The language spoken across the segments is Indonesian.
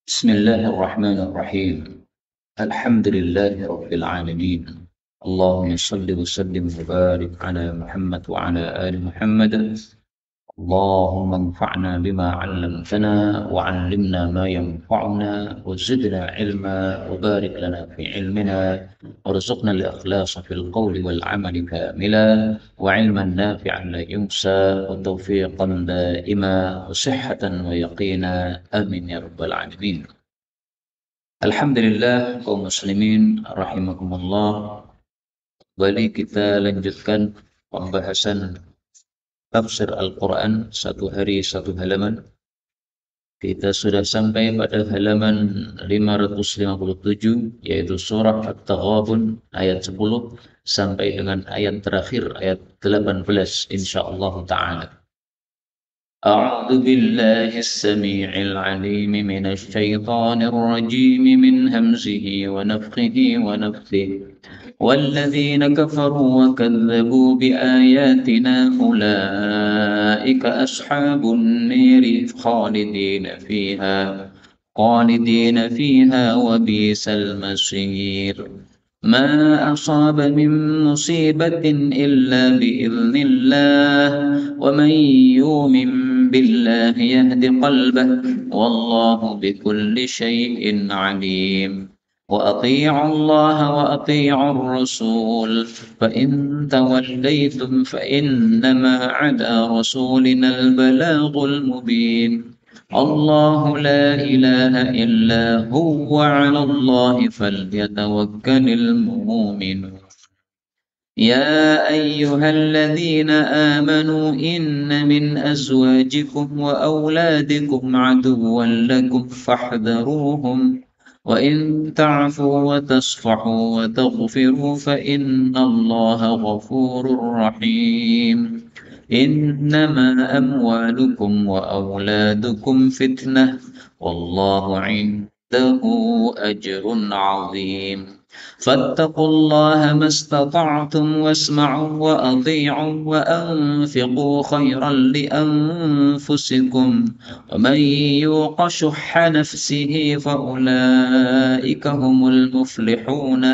بسم الله الرحمن الرحيم. الحمد لله رب العالمين. اللهم صل وسلم وبارك على محمد وعلى آل محمد. اللهم انفعنا بما علمتنا وعلمنا ما ينفعنا وزدنا علما وبارك لنا في علمنا وارزقنا الإخلاص في القول والعمل كاملا وعلما نافعا لا ينسى وتوفيقا دائما وصحة ويقينا آمين يا رب العالمين. Alhamdulillah kaum muslimin rahimakumullah. Kembali kita lanjutkan pembahasan tafsir Al-Quran satu hari satu halaman. Kita sudah sampai pada halaman 557, yaitu surah At-Taghabun ayat 10 sampai dengan ayat terakhir ayat 18 insyaallah ta'ala. أعوذ بالله السميع العليم من الشيطان الرجيم من همزه ونفخه ونفثه. والذين كفروا وكذبوا بآياتنا أولئك أصحاب النير خالدين فيها وبئس المصير. ما أصاب من مصيبة إلا بإذن الله ومن يؤمن بالله يهد قلبه والله بكل شيء عليم. وأطيعوا الله وأطيعوا الرسول فإن توليتم فإنما على رسولنا البلاغ المبين. الله لا إله إلا هو على الله فليتوكل المؤمنون. يا أيها الذين آمنوا إن من أزواجكم وأولادكم عدوا لكم فاحذروهم وإن تعفوا وتصفحوا وتغفروا فإن الله غفور رحيم. إنما أموالكم وأولادكم فتنة والله عنده أجر عظيم. فاتقوا الله ما استطعتم واسمعوا وأطيعوا وأنفقوا خيرا لأنفسكم ومن يوق شح نفسه فأولئك هم المفلحون.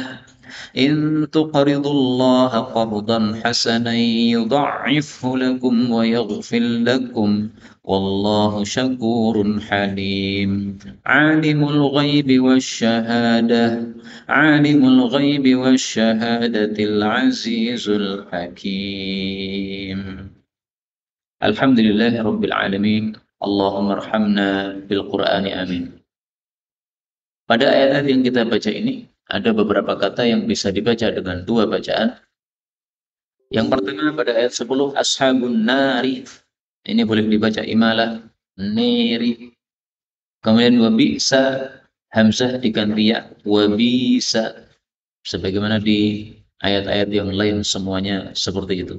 إن تقرضوا الله قرضا حسنا يضعفه لكم ويغفر لكم والله شكور حليم. عالم الغيب والشهادة العزيز الحكيم. الحمد لله رب العالمين. اللهم ارحمنا بالقرآن آمين. Pada ayat-ayat yang kita baca ini ada beberapa kata yang bisa dibaca dengan dua bacaan. Yang pertama pada ayat 10, ashabun nari. Ini boleh dibaca imalah neri. Kemudian wabisa, hamzah diganti ya, wabisa. Sebagaimana di ayat-ayat yang lain semuanya seperti itu.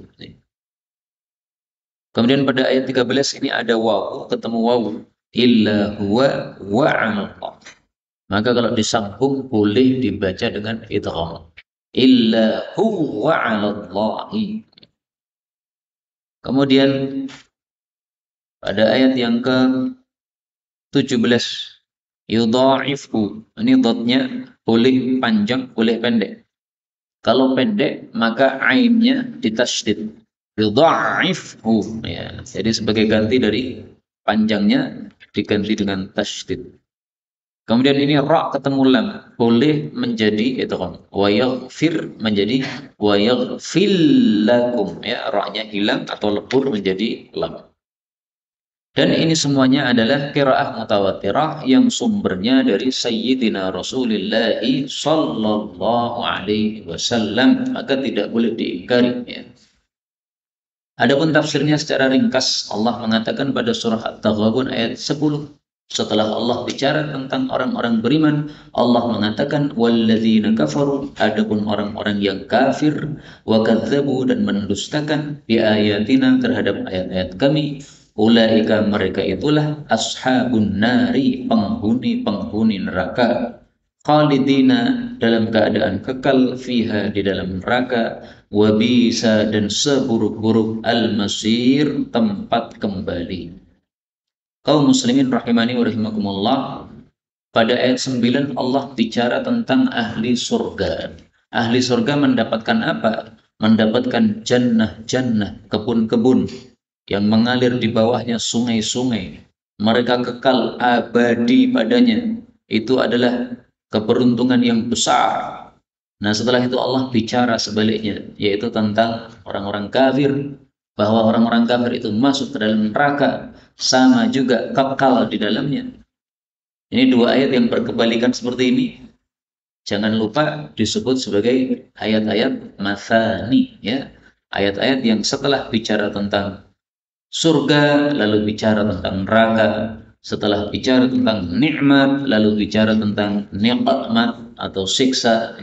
Kemudian pada ayat 13 ini ada wawu, ketemu wawu. Illa huwa wa'allah. Maka kalau disambung boleh dibaca dengan idgham. Illa huwa 'alallahi. Kemudian pada ayat yang ke-17 yudha'ifu. Ini dotnya boleh panjang, boleh pendek. Kalau pendek maka ainnya ditasydid. Yudha'ifu ya. Jadi sebagai ganti dari panjangnya diganti dengan tasydid. Kemudian ini ra ketemu lam boleh menjadi idgham. Wa yaghfir menjadi wa yaghfil lakum ya, ra-nya hilang atau lebur menjadi lam. Dan ini semuanya adalah qiraah mutawatirah yang sumbernya dari Sayyidina Rasulullah sallallahu alaihi wasallam, maka tidak boleh diingkari ya. Adapun tafsirnya secara ringkas, Allah mengatakan pada surah At-Taghabun ayat 10. Setelah Allah bicara tentang orang-orang beriman, Allah mengatakan walladzina kafaru, adapun orang-orang yang kafir, wa kadzdzabu dan mendustakan bi ayatina terhadap ayat-ayat kami, ulaika mereka itulah ashabun nari, penghuni neraka, khalidina dalam keadaan kekal fiha di dalam neraka, wa bisa dan seburuk-buruk al-masir tempat kembali. Kaum muslimin rahimani wa rahimakumullah, Pada ayat 9 Allah bicara tentang ahli surga. Ahli surga mendapatkan apa? Mendapatkan jannah-jannah, kebun-kebun yang mengalir di bawahnya sungai-sungai. Mereka kekal abadi padanya. Itu adalah keberuntungan yang besar. Nah, setelah itu Allah bicara sebaliknya, yaitu tentang orang-orang kafir, bahwa orang-orang kafir itu masuk ke dalam neraka, sama juga kekal di dalamnya. Ini dua ayat yang berkebalikan seperti ini. Jangan lupa disebut sebagai ayat-ayat mathani, ya. Ayat-ayat yang setelah bicara tentang surga, lalu bicara tentang neraka, setelah bicara tentang nikmat, lalu bicara tentang nikmat atau siksa.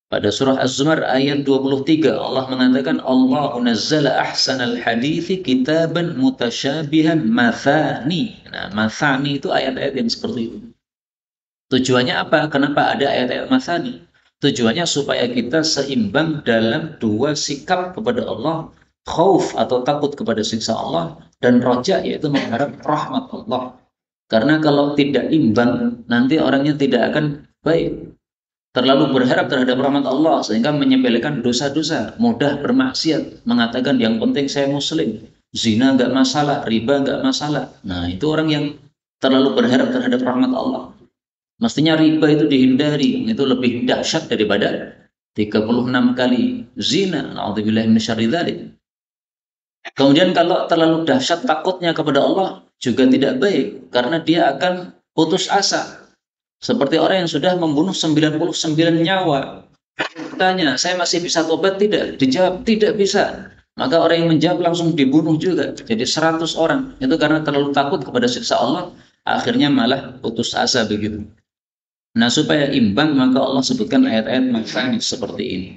Pada surah Az-Zumar ayat 23 Allah mengatakan Allahu nazzala ahsanal hadithi kitaban mutasyabihan mathani. Nah, mathani itu ayat-ayat yang seperti itu. Tujuannya apa? Kenapa ada ayat-ayat mathani? Tujuannya supaya kita seimbang dalam dua sikap kepada Allah, khauf atau takut kepada siksa Allah, dan roja yaitu mengharap rahmat Allah. Karena kalau tidak imbang, nanti orangnya tidak akan baik. Terlalu berharap terhadap rahmat Allah sehingga menyepelekan dosa-dosa, mudah bermaksiat, mengatakan yang penting saya muslim, zina nggak masalah, riba nggak masalah. Nah, itu orang yang terlalu berharap terhadap rahmat Allah. Mestinya riba itu dihindari, itu lebih dahsyat daripada 36 kali zina. Na'udzubillahi minasyarri dzalik. Kemudian kalau terlalu dahsyat takutnya kepada Allah juga tidak baik karena dia akan putus asa. Seperti orang yang sudah membunuh 99 nyawa. Tanya, saya masih bisa tobat tidak? Dijawab, tidak bisa. Maka orang yang menjawab langsung dibunuh juga. Jadi 100 orang. Itu karena terlalu takut kepada siksa Allah. Akhirnya malah putus asa begitu. Nah, supaya imbang maka Allah sebutkan ayat-ayat mathani seperti ini.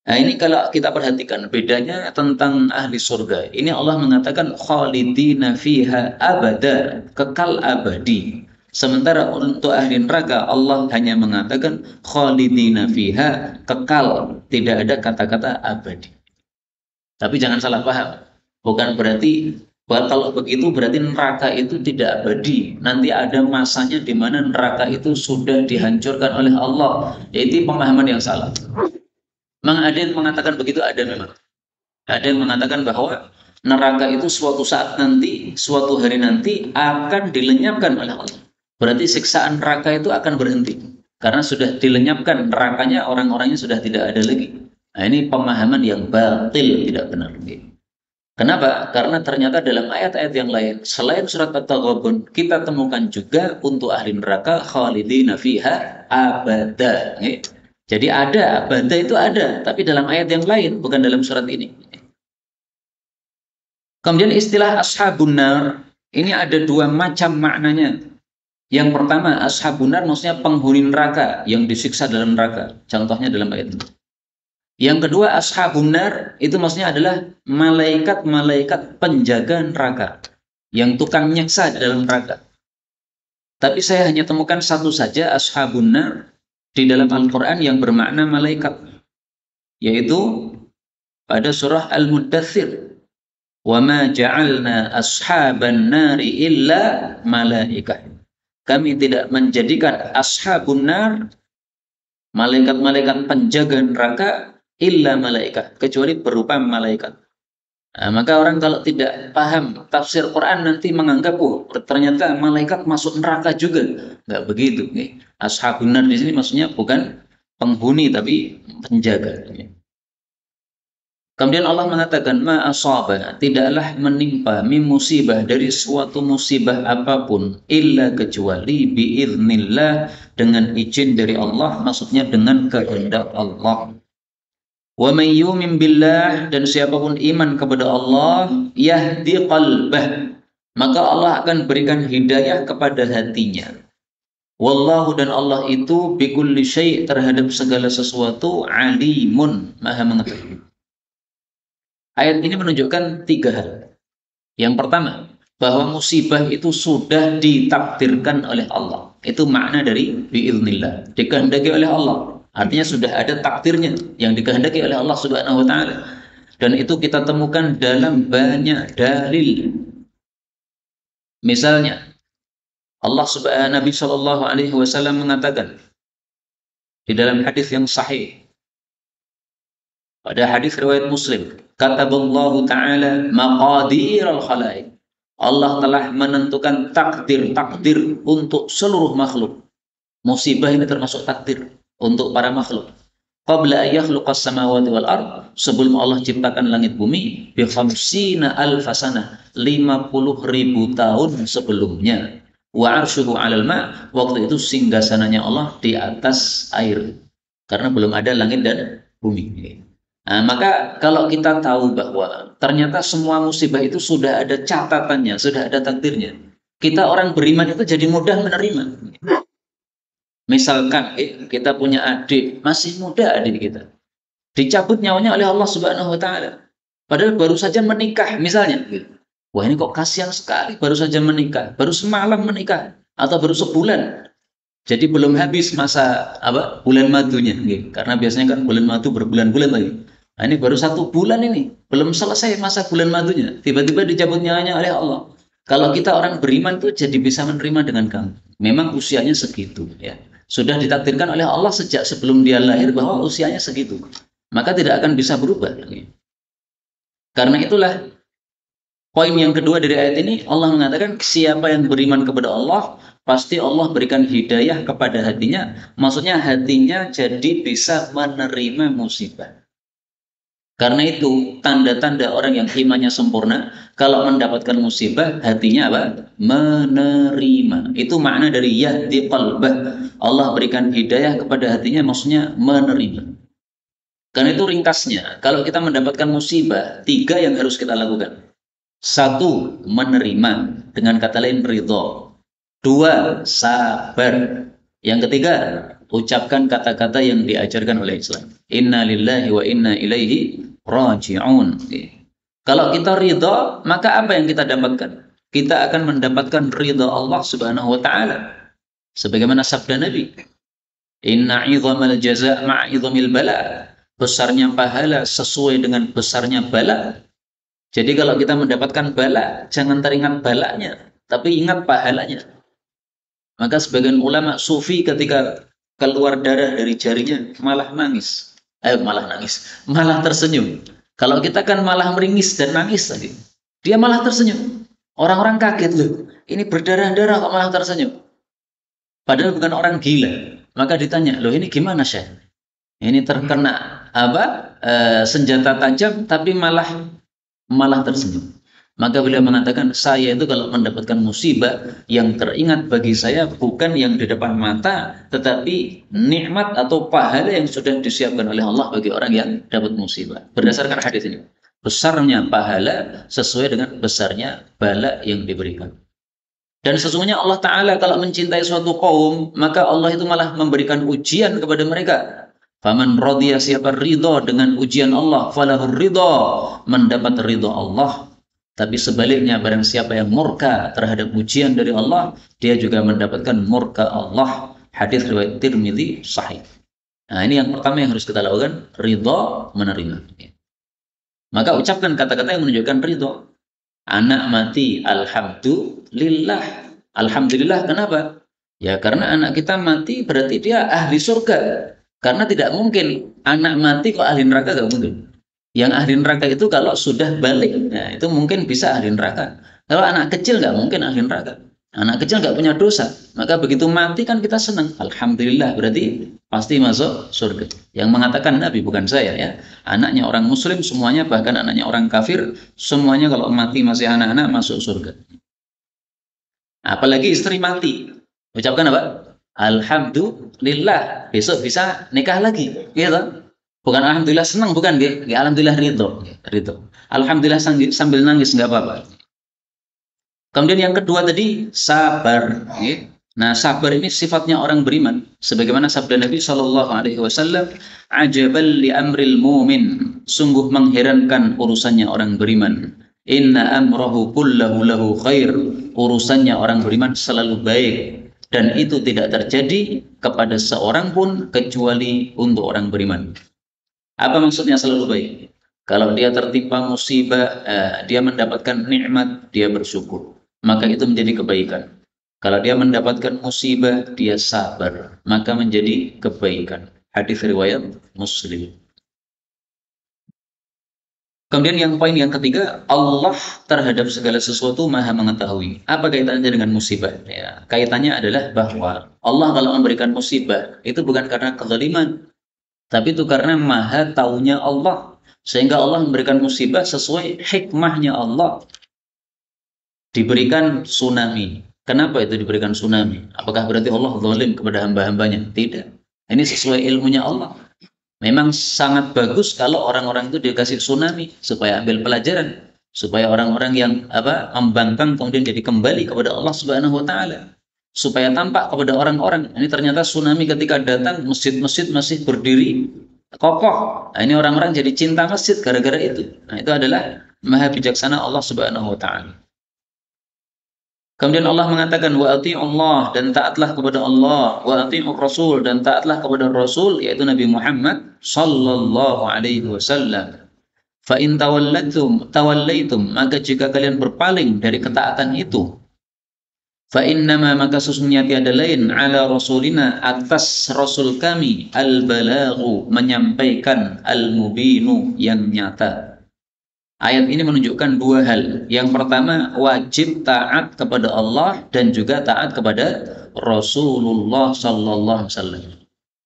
Nah, ini kalau kita perhatikan bedanya tentang ahli surga. Ini Allah mengatakan khalidina fiha abada, kekal abadi. Sementara untuk ahli neraka Allah hanya mengatakan khalidina fiha, kekal, tidak ada kata-kata abadi. Tapi jangan salah paham. Bukan berarti bahwa kalau begitu berarti neraka itu tidak abadi. Nanti ada masanya di mana neraka itu sudah dihancurkan oleh Allah. Itu pemahaman yang salah. Memang ada yang mengatakan begitu, ada memang. Ada yang mengatakan bahwa neraka itu suatu saat nanti, suatu hari nanti akan dilenyapkan oleh Allah. Berarti siksaan neraka itu akan berhenti. Karena sudah dilenyapkan nerakanya, orang-orangnya sudah tidak ada lagi. Nah, ini pemahaman yang batil, tidak benar. Kenapa? Karena ternyata dalam ayat-ayat yang lain, selain surat At-Taghabun, kita temukan juga untuk ahli neraka, khalidina fiha abada. Jadi ada, abada itu ada, tapi dalam ayat yang lain, bukan dalam surat ini. Kemudian istilah ashabun nar, ini ada dua macam maknanya. Yang pertama, ashabun nar maksudnya penghuni neraka yang disiksa dalam neraka. Contohnya dalam ayat ini. Yang kedua, ashabun nar itu maksudnya adalah malaikat-malaikat penjaga neraka yang tukang nyiksa dalam neraka. Tapi saya hanya temukan satu saja ashabun nar di dalam Al-Quran yang bermakna malaikat, yaitu pada surah Al-Muddathir. وَمَا جَعَلْنَا أَصْحَابَ النَّارِ إِلَّا مَلَائِكَةً. Kami tidak menjadikan ashabun nar, malaikat-malaikat penjaga neraka, illa malaikat, kecuali berupa malaikat. Nah, maka orang kalau tidak paham tafsir Quran nanti menganggap, oh ternyata malaikat masuk neraka juga. Nggak begitu. Ashabun nar di sini maksudnya bukan penghuni tapi penjaga. Kemudian Allah mengatakan ma asaba, tidaklah menimpa min musibah dari suatu musibah apapun illa kecuali biiznillah, dengan izin dari Allah, maksudnya dengan kehendak Allah. Wa may yu'min billah, dan siapapun iman kepada Allah, yahdi qalbah, maka Allah akan berikan hidayah kepada hatinya. Wallahu, dan Allah itu bikulli syai', terhadap segala sesuatu, alimun, maha mengetahui. Ayat ini menunjukkan tiga hal. Yang pertama, bahwa musibah itu sudah ditakdirkan oleh Allah. Itu makna dari biiznillah, dikehendaki oleh Allah. Artinya sudah ada takdirnya yang dikehendaki oleh Allah Subhanahu wa taala. Dan itu kita temukan dalam banyak dalil. Misalnya, Nabi Shallallahu Alaihi Wasallam mengatakan di dalam hadis yang sahih, pada hadis riwayat Muslim, kataballahu ta'ala maqadir al-khalaiq. Allah telah menentukan takdir-takdir untuk seluruh makhluk. Musibah ini termasuk takdir untuk para makhluk. Qabla yakhluqas samawati wal ard, sebelum Allah ciptakan langit bumi, bi khamsina alfasana, 50.000 tahun sebelumnya. Wa arsyuhu 'alal ma', waktu itu singgasananya Allah di atas air. Karena belum ada langit dan bumi. Nah, maka kalau kita tahu bahwa ternyata semua musibah itu sudah ada catatannya, sudah ada takdirnya, kita orang beriman itu jadi mudah menerima. Misalkan kita punya adik, masih muda adik kita, dicabut nyawanya oleh Allah Subhanahu wa taala. Padahal baru saja menikah misalnya. Wah, ini kok kasihan sekali, baru saja menikah, baru semalam menikah atau baru sebulan. Jadi belum habis masa bulan madunya, karena biasanya kan bulan madu berbulan-bulan lagi. Nah, ini baru 1 bulan ini, belum selesai masa bulan madunya, tiba-tiba dicabut nyawanya oleh Allah. Kalau kita orang beriman tuh jadi bisa menerima dengan gampang. Memang usianya segitu, ya. Sudah ditakdirkan oleh Allah sejak sebelum dia lahir bahwa usianya segitu. Maka tidak akan bisa berubah. Karena itulah poin yang kedua dari ayat ini, Allah mengatakan siapa yang beriman kepada Allah, pasti Allah berikan hidayah kepada hatinya. Maksudnya hatinya jadi bisa menerima musibah. Karena itu tanda-tanda orang yang imannya sempurna, kalau mendapatkan musibah hatinya menerima. Itu makna dari yahdi qalbah. Allah berikan hidayah kepada hatinya, maksudnya menerima. Karena itu ringkasnya, kalau kita mendapatkan musibah, 3 yang harus kita lakukan. 1, menerima, dengan kata lain ridho. 2, sabar. Yang ketiga, ucapkan kata-kata yang diajarkan oleh Islam. Inna lillahi wa inna ilaihi raji'un. Kalau kita ridha, maka apa yang kita dapatkan? Kita akan mendapatkan ridha Allah Subhanahu wa taala. Sebagaimana sabda Nabi, inna 'idhamal jaza' ma'a 'idhamil bala. Besarnya pahala sesuai dengan besarnya bala. Jadi kalau kita mendapatkan bala, jangan teringat balanya, tapi ingat pahalanya. Maka sebagian ulama sufi ketika keluar darah dari jarinya malah nangis. Malah tersenyum. Kalau kita kan malah meringis dan nangis tadi. Dia malah tersenyum. Orang-orang kaget loh. Ini berdarah-darah kok malah tersenyum. Padahal bukan orang gila. Maka ditanya, loh ini gimana Syekh? Ini terkena senjata tajam tapi malah tersenyum. Maka beliau mengatakan, saya itu kalau mendapatkan musibah, yang teringat bagi saya bukan yang di depan mata, tetapi nikmat atau pahala yang sudah disiapkan oleh Allah bagi orang yang dapat musibah. Berdasarkan hadis ini, besarnya pahala sesuai dengan besarnya bala yang diberikan. Dan sesungguhnya Allah Ta'ala kalau mencintai suatu kaum, maka Allah itu malah memberikan ujian kepada mereka. Faman radhiya, siapa ridho dengan ujian Allah, falahur ridho, mendapat ridho Allah. Tapi sebaliknya, barang siapa yang murka terhadap ujian dari Allah, dia juga mendapatkan murka Allah. Hadis riwayat Tirmidzi sahih. Nah, ini yang pertama yang harus kita lakukan, ridho, menerima. Maka ucapkan kata-kata yang menunjukkan ridho. Anak mati, alhamdulillah. Alhamdulillah, kenapa? Ya karena anak kita mati berarti dia ahli surga. Karena tidak mungkin anak mati kok ahli neraka, gak mungkin. Yang ahli neraka itu kalau sudah balik, nah itu mungkin bisa ahli neraka. Kalau anak kecil nggak mungkin ahli neraka. Anak kecil nggak punya dosa, maka begitu mati kan kita senang. Alhamdulillah, berarti pasti masuk surga. Yang mengatakan Nabi, bukan saya ya. Anaknya orang Muslim semuanya, bahkan anaknya orang kafir semuanya kalau mati masih anak-anak masuk surga. Apalagi istri mati, ucapkan apa? Alhamdulillah, besok bisa nikah lagi, gitu. Bukan alhamdulillah senang, bukan dia. Alhamdulillah ridho. Alhamdulillah sambil nangis nggak apa-apa. Kemudian yang kedua tadi sabar. Nah, sabar ini sifatnya orang beriman. Sebagaimana sabda Nabi Shallallahu Alaihi Wasallam, "Ajabal li amril mu'min." Sungguh mengherankan urusannya orang beriman. Inna amrahu kullahu lahu khair. Urusannya orang beriman selalu baik. Dan itu tidak terjadi kepada seorang pun kecuali untuk orang beriman. Apa maksudnya selalu baik? Kalau dia tertimpa musibah, dia mendapatkan nikmat, dia bersyukur. Maka itu menjadi kebaikan. Kalau dia mendapatkan musibah, dia sabar, maka menjadi kebaikan. Hadis riwayat Muslim. Kemudian yang poin yang ketiga, Allah terhadap segala sesuatu maha mengetahui. Apa kaitannya dengan musibah? Ya, kaitannya adalah bahwa Allah kalau memberikan musibah, itu bukan karena kezaliman, tapi itu karena maha taunya Allah. Sehingga Allah memberikan musibah sesuai hikmahnya Allah. Diberikan tsunami. Kenapa itu diberikan tsunami? Apakah berarti Allah zalim kepada hamba-hambanya? Tidak. Ini sesuai ilmunya Allah. Memang sangat bagus kalau orang-orang itu dikasih tsunami supaya ambil pelajaran, supaya orang-orang yang membangkang kemudian jadi kembali kepada Allah Subhanahu wa taala. Supaya tampak kepada orang-orang, ini ternyata tsunami ketika datang masjid-masjid masih berdiri kokoh. Nah, ini orang-orang jadi cinta masjid gara-gara itu. Nah, itu adalah maha bijaksana Allah Subhanahu wa taala. Kemudian Allah mengatakan wa Allah dan taatlah kepada Allah, wa atiiur rasul dan taatlah kepada Rasul yaitu Nabi Muhammad sallallahu alaihi wasallam. Fa in tawallaitum maka jika kalian berpaling dari ketaatan itu, fa innama maka sesungguhnya tiada lain ala rasulina atas rasul kami al balaghu menyampaikan al mubinu yang nyata. Ayat ini menunjukkan dua hal. Yang pertama, wajib taat kepada Allah dan juga taat kepada Rasulullah Sallallahu Alaihi Wasallam.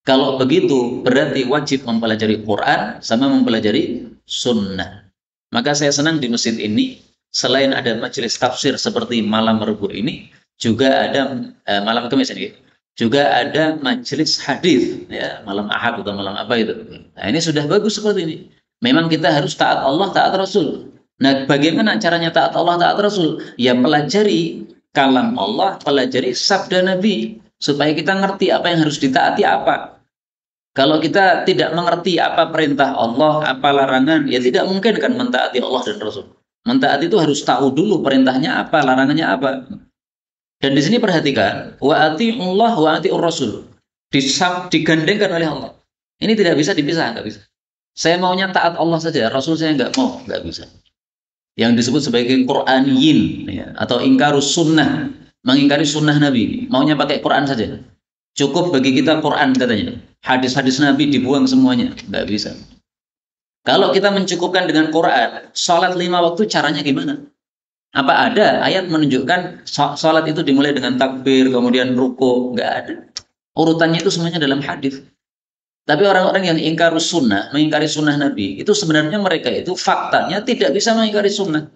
Kalau begitu, berarti wajib mempelajari Quran sama mempelajari Sunnah. Maka saya senang di masjid ini, selain ada majelis tafsir seperti malam Rabu ini, juga ada malam Kamis ini, juga ada majelis hadis, ya malam Ahad atau malam apa itu. Nah ini sudah bagus seperti ini. Memang kita harus taat Allah, taat Rasul. Nah, bagaimana caranya taat Allah, taat Rasul? Ya pelajari kalam Allah, pelajari sabda Nabi, supaya kita ngerti apa yang harus ditaati apa. Kalau kita tidak mengerti apa perintah Allah, apa larangan, ya tidak mungkin kan mentaati Allah dan Rasul. Mentaati itu harus tahu dulu perintahnya apa, larangannya apa. Dan di sini perhatikan, wa atiullah wa atiur Rasul. Digandengkan oleh Allah. Ini tidak bisa dipisah, nggak bisa. Saya maunya taat Allah saja, Rasul saya nggak mau, nggak bisa. Yang disebut sebagai Qur'aniyin, ya, atau ingkarus sunnah, mengingkari sunnah Nabi, maunya pakai Quran saja. Cukup bagi kita Quran katanya. Hadis-hadis Nabi dibuang semuanya, nggak bisa. Kalau kita mencukupkan dengan Quran, sholat 5 waktu caranya gimana? Apa ada ayat menunjukkan sholat itu dimulai dengan takbir, kemudian ruku? Nggak ada. Urutannya itu semuanya dalam hadis. Tapi orang-orang yang ingkar sunnah, mengingkari sunnah Nabi, itu sebenarnya mereka itu faktanya tidak bisa mengingkari sunnah.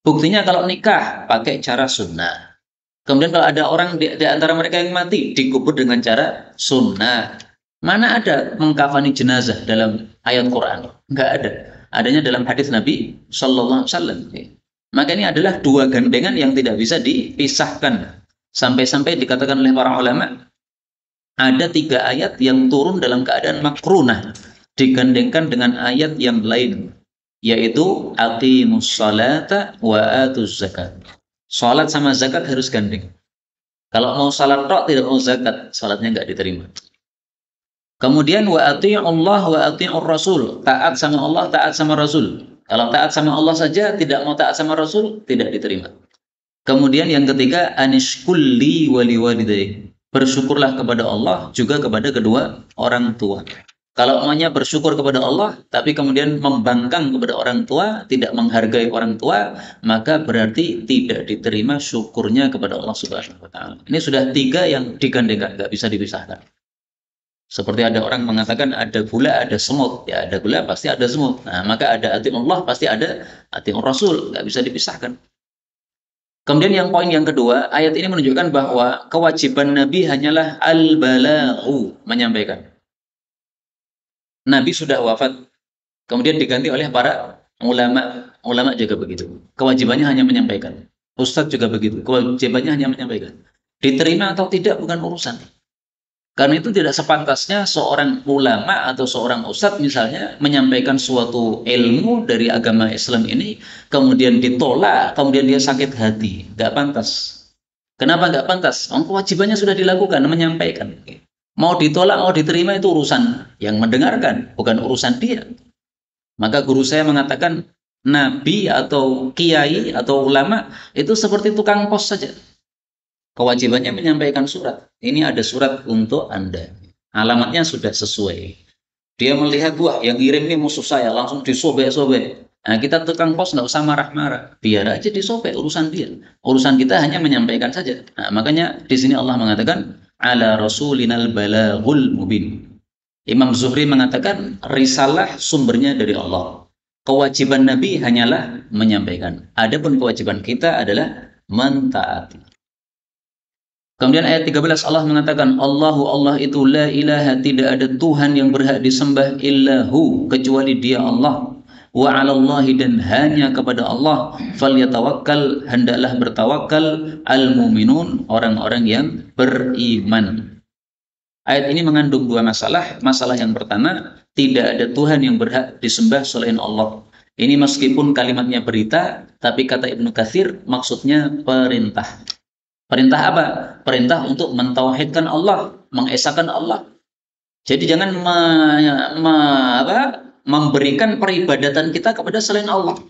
Buktinya kalau nikah pakai cara sunnah. Kemudian kalau ada orang di antara mereka yang mati, dikubur dengan cara sunnah. Mana ada mengkafani jenazah dalam ayat Quran? Enggak ada. Adanya dalam hadis Nabi Sallallahu Alaihi Wasallam. Maka ini adalah dua gandengan yang tidak bisa dipisahkan. Sampai-sampai dikatakan oleh para ulama, ada 3 ayat yang turun dalam keadaan makrunah digandengkan dengan ayat yang lain, yaitu aqimus salata wa atuz zakat. Salat sama zakat harus gandeng. Kalau mau salat tok tidak mau zakat, salatnya nggak diterima. Kemudian wa Allah wa atiur rasul, taat sama Allah, taat sama Rasul. Kalau taat sama Allah saja tidak mau taat sama Rasul, tidak diterima. Kemudian yang ketiga, anishkulli wali walidayk. Bersyukurlah kepada Allah juga kepada kedua orang tua. Kalau maunya bersyukur kepada Allah, tapi kemudian membangkang kepada orang tua, tidak menghargai orang tua, maka berarti tidak diterima syukurnya kepada Allah Subhanahu wa taala. Ini sudah 3 yang digandengkan, nggak bisa dipisahkan. Seperti ada orang mengatakan ada gula, ada semut. Ya, ada gula pasti ada semut. Nah, maka ada atiullah pasti ada atiur Rasul, nggak bisa dipisahkan. Kemudian yang poin yang kedua, ayat ini menunjukkan bahwa kewajiban Nabi hanyalah al-balaghu, menyampaikan. Nabi sudah wafat, kemudian diganti oleh para ulama. Ulama juga begitu. Kewajibannya hanya menyampaikan. Ustadz juga begitu. Kewajibannya hanya menyampaikan. Diterima atau tidak bukan urusan. Karena itu tidak sepantasnya seorang ulama atau seorang ustadz misalnya menyampaikan suatu ilmu dari agama Islam ini, kemudian ditolak, kemudian dia sakit hati. Nggak pantas. Kenapa nggak pantas? Kewajibannya sudah dilakukan, menyampaikan. Mau ditolak, mau diterima itu urusan yang mendengarkan, bukan urusan dia. Maka guru saya mengatakan, nabi atau kiai atau ulama itu seperti tukang pos saja. Kewajibannya menyampaikan surat. Ini ada surat untuk Anda. Alamatnya sudah sesuai. Dia melihat, wah yang kirim ini musuh saya, langsung disobek-sobek. Nah, kita tukang pos nggak usah marah-marah. Biar aja disobek, urusan dia. Urusan kita hanya menyampaikan saja. Nah, makanya di sini Allah mengatakan, ala rasulinal balaghul mubin. Imam Zuhri mengatakan, risalah sumbernya dari Allah. Kewajiban Nabi hanyalah menyampaikan. Adapun kewajiban kita adalah mentaati. Kemudian ayat 13 Allah mengatakan, Allah itu la ilaha, tidak ada Tuhan yang berhak disembah illahu, kecuali Dia Allah. Wa 'alallahi, dan hanya kepada Allah, falyatawakkal, hendaklah bertawakal, al-mu'minun, orang-orang yang beriman. Ayat ini mengandung dua masalah. Masalah yang pertama, tidak ada Tuhan yang berhak disembah selain Allah. Ini meskipun kalimatnya berita, tapi kata Ibnu Katsir maksudnya perintah. Perintah apa? Perintah untuk mentauhidkan Allah, mengesahkan Allah. Jadi jangan memberikan peribadatan kita kepada selain Allah.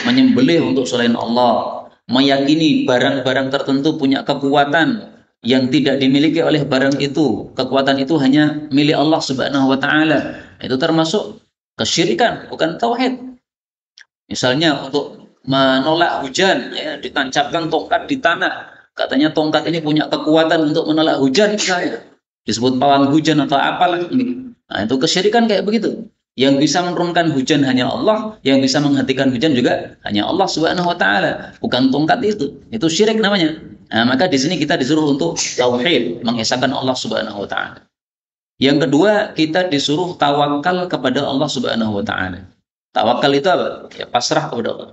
Menyembelih untuk selain Allah, meyakini barang-barang tertentu punya kekuatan yang tidak dimiliki oleh barang itu. Kekuatan itu hanya milik Allah Subhanahu wa taala. Itu termasuk kesyirikan, bukan tauhid. Misalnya untuk menolak hujan, ya, ditancapkan tongkat di tanah. Katanya tongkat ini punya kekuatan untuk menolak hujan, misalnya. Disebut pawang hujan atau apalah ini. Nah, itu kesyirikan kayak begitu. Yang bisa menurunkan hujan hanya Allah, yang bisa menghentikan hujan juga hanya Allah Subhanahu wa taala, bukan tongkat itu. Itu syirik namanya. Nah, maka di sini kita disuruh untuk tauhid, mengesahkan Allah Subhanahu wa taala. Yang kedua, kita disuruh tawakal kepada Allah Subhanahu wa taala. Tawakal itu apa? Ya, pasrah kepada Allah.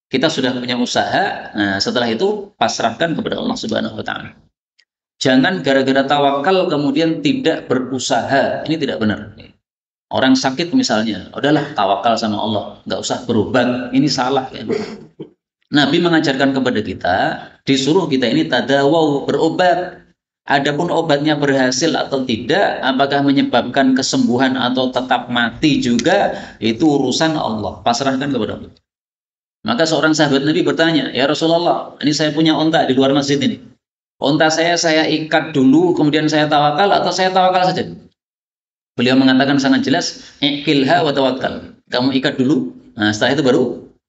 Kita sudah punya usaha, nah setelah itu pasrahkan kepada Allah Subhanahu wa taala. Jangan gara-gara tawakal kemudian tidak berusaha. Ini tidak benar. Orang sakit misalnya, udahlah tawakal sama Allah, nggak usah berobat. Ini salah. Nabi mengajarkan kepada kita, disuruh kita ini tadawau, berobat. Adapun obatnya berhasil atau tidak, apakah menyebabkan kesembuhan atau tetap mati juga, itu urusan Allah. Pasrahkan kepada Allah. Maka seorang sahabat Nabi bertanya, ya Rasulullah, ini saya punya onta di luar masjid ini. Onta saya ikat dulu, kemudian saya tawakal, atau saya tawakal saja? Beliau mengatakan sangat jelas, iqilha wa tawakkal. Kamu ikat dulu, nah setelah itu baru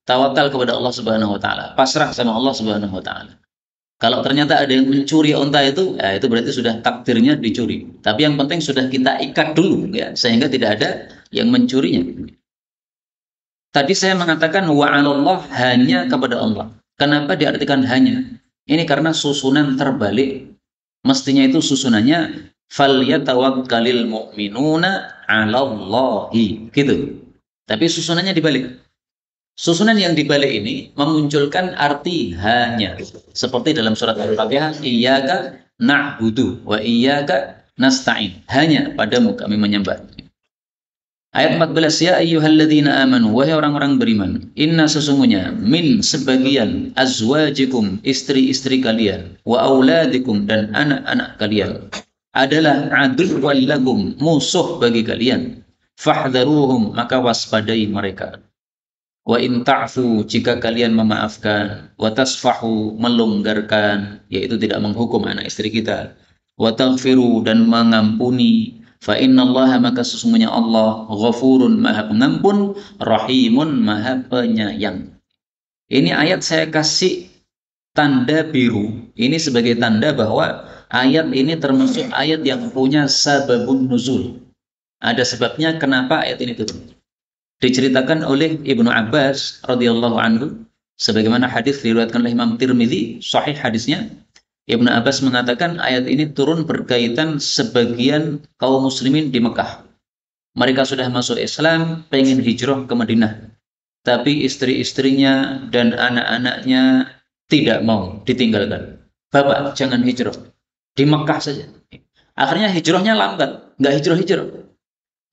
tawakal kepada Allah Subhanahu wa taala. Pasrah sama Allah Subhanahu wa taala. Kalau ternyata ada yang mencuri onta itu, ya itu berarti sudah takdirnya dicuri. Tapi yang penting sudah kita ikat dulu, ya, sehingga tidak ada yang mencurinya. Tadi saya mengatakan wa'alallah, hanya kepada Allah. Kenapa diartikan hanya? Ini karena susunan terbalik. Mestinya itu susunannya falyatawakkalil mu'minuna 'alallahi, gitu. Tapi susunannya dibalik. Susunan yang dibalik ini memunculkan arti hanya. Seperti dalam surat Al-Fatihah, iyyaka na'budu wa iyyaka nasta'in. Hanya padamu kami menyembah. Ayat 14, ya ayyuhalladzina amanu, wahai orang-orang beriman, inna sesungguhnya min sebagian azwajikum, istri-istri kalian, wa auladikum, dan anak-anak kalian, adalah aduwwan lakum, musuh bagi kalian. Fahdharuhum, maka waspadai mereka. Wa in ta'fu, jika kalian memaafkan, wa tasfahu, melonggarkan, yaitu tidak menghukum anak istri kita, wa taghfiru, dan mengampuni, fa innallaha, maka sesungguhnya Allah ghafurun, maha pengampun, rahimun, maha penyayang. Ini ayat saya kasih tanda biru, ini sebagai tanda bahwa ayat ini termasuk ayat yang punya sababun nuzul. Ada sebabnya kenapa ayat ini turun. Diceritakan oleh Ibnu Abbas radhiyallahu anhu, sebagaimana hadis diriwayatkan oleh Imam Tirmidzi, sahih hadisnya. Ibnu Abbas mengatakan ayat ini turun berkaitan sebagian kaum muslimin di Mekah. Mereka sudah masuk Islam, pengen hijrah ke Madinah. Tapi istri-istrinya dan anak-anaknya tidak mau ditinggalkan. Bapak, jangan hijrah. Di Mekah saja. Akhirnya hijrahnya lambat, nggak hijrah-hijrah.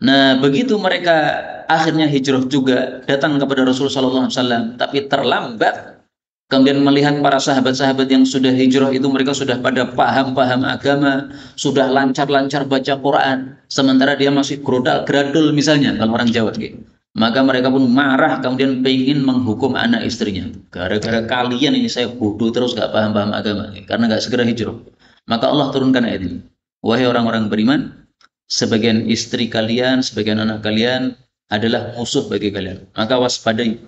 Nah, begitu mereka akhirnya hijrah juga, datang kepada Rasulullah SAW, tapi terlambat. Kemudian melihat para sahabat-sahabat yang sudah hijrah itu, mereka sudah pada paham-paham agama, sudah lancar-lancar baca Quran, sementara dia masih gradul misalnya, kalau orang Jawa. Maka mereka pun marah, kemudian ingin menghukum anak istrinya. Gara-gara kalian ini saya bodoh terus gak paham-paham agama, karena gak segera hijrah. Maka Allah turunkan ayat ini. Wahai orang-orang beriman, sebagian istri kalian, sebagian anak kalian adalah musuh bagi kalian. Maka waspadai.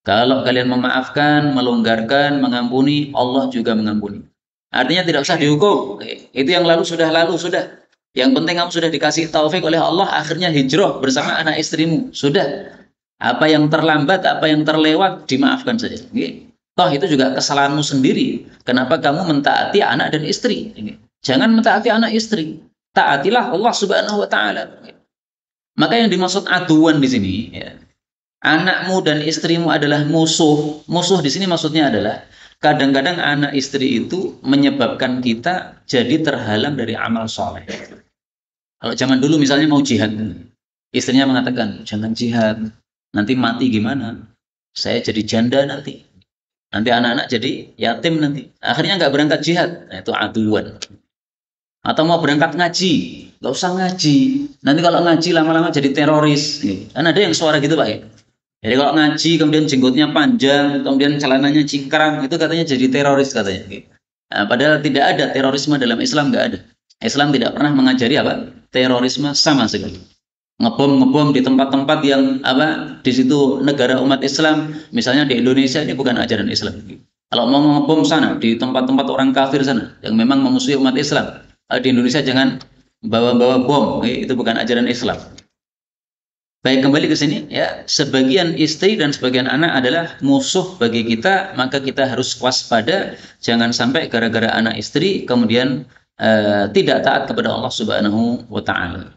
Kalau kalian memaafkan, melonggarkan, mengampuni, Allah juga mengampuni. Artinya tidak usah dihukum. Itu yang lalu, sudah. Yang penting kamu sudah dikasih taufik oleh Allah, akhirnya hijrah bersama anak istrimu. Sudah. Apa yang terlambat, apa yang terlewat, dimaafkan saja. Toh itu juga kesalahanmu sendiri. Kenapa kamu mentaati anak dan istri? Jangan mentaati anak istri. Taatilah Allah Subhanahu wa taala. Maka yang dimaksud aduan di sini, ya, anakmu dan istrimu adalah musuh. Musuh di sini maksudnya adalah kadang-kadang anak istri itu menyebabkan kita jadi terhalang dari amal soleh. Kalau zaman dulu misalnya mau jihad, istrinya mengatakan, jangan jihad, nanti mati gimana? Saya jadi janda nanti. Nanti anak-anak jadi yatim nanti. Akhirnya nggak berangkat jihad. Nah, itu aduan. Atau mau berangkat ngaji, nggak usah ngaji. Nanti kalau ngaji lama-lama jadi teroris. Kan ada yang suara gitu Pak ya. Jadi kalau ngaji kemudian jenggotnya panjang, kemudian celananya cingkrang, itu katanya jadi teroris katanya. Nah, padahal tidak ada terorisme dalam Islam, nggak ada. Islam tidak pernah mengajari apa? Terorisme sama sekali. Ngebom di tempat-tempat yang apa? Di situ negara umat Islam, misalnya di Indonesia, ini bukan ajaran Islam. Kalau mau ngebom sana di tempat-tempat orang kafir sana yang memang memusuhi umat Islam, di Indonesia jangan bawa-bawa bom, itu bukan ajaran Islam. Baik, kembali ke sini ya, sebagian istri dan sebagian anak adalah musuh bagi kita, maka kita harus waspada, jangan sampai gara-gara anak istri kemudian tidak taat kepada Allah Subhanahu wa taala.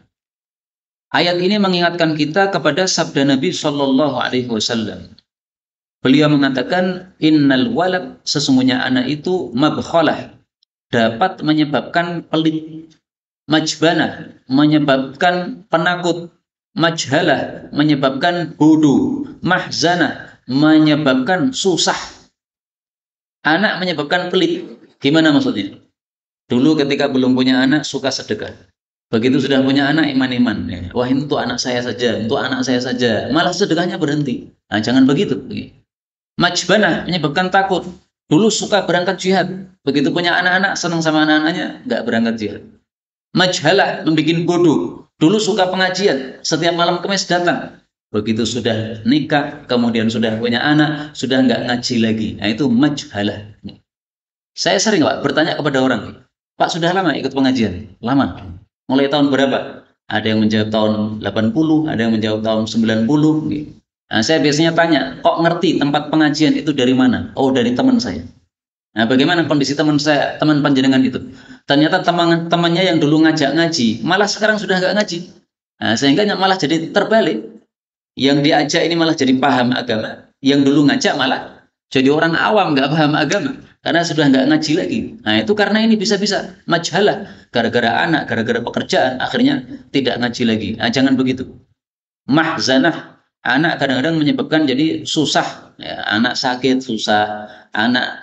Ayat ini mengingatkan kita kepada sabda Nabi Shallallahu alaihi wasallam. Beliau mengatakan, innal walad, sesungguhnya anak itu mabkhalah, dapat menyebabkan pelit, majbanah, menyebabkan penakut, majhalah, menyebabkan bodoh, mahzanah, menyebabkan susah. Anak menyebabkan pelit. Gimana maksudnya? Dulu ketika belum punya anak suka sedekah. Begitu sudah punya anak iman-iman. Wah, ini untuk anak saya saja, untuk anak saya saja. Malah sedekahnya berhenti. Nah, jangan begitu. Majbanah, menyebabkan takut. Dulu suka berangkat jihad. Begitu punya anak-anak, senang sama anak-anaknya, nggak berangkat jihad. Majhalah, membuat bodoh. Dulu suka pengajian, setiap malam Kamis datang. Begitu sudah nikah, kemudian sudah punya anak, sudah nggak ngaji lagi. Nah, itu majhalah. Saya sering Pak bertanya kepada orang, Pak sudah lama ikut pengajian? Lama. Mulai tahun berapa? Ada yang menjawab tahun 80, ada yang menjawab tahun 90. Nah, saya biasanya tanya, kok ngerti tempat pengajian itu dari mana? Oh, dari teman saya. Nah, bagaimana kondisi teman saya, teman panjenengan itu? Ternyata teman-temannya yang dulu ngajak ngaji, malah sekarang sudah nggak ngaji. Nah, sehingga malah jadi terbalik. Yang diajak ini malah jadi paham agama, yang dulu ngajak malah jadi orang awam, nggak paham agama. Karena sudah nggak ngaji lagi. Nah, itu karena ini bisa-bisa majhalah. Gara-gara anak, gara-gara pekerjaan, akhirnya tidak ngaji lagi. Nah, jangan begitu. Mahzanah. Anak kadang-kadang menyebabkan jadi susah. Ya, anak sakit, susah. Anak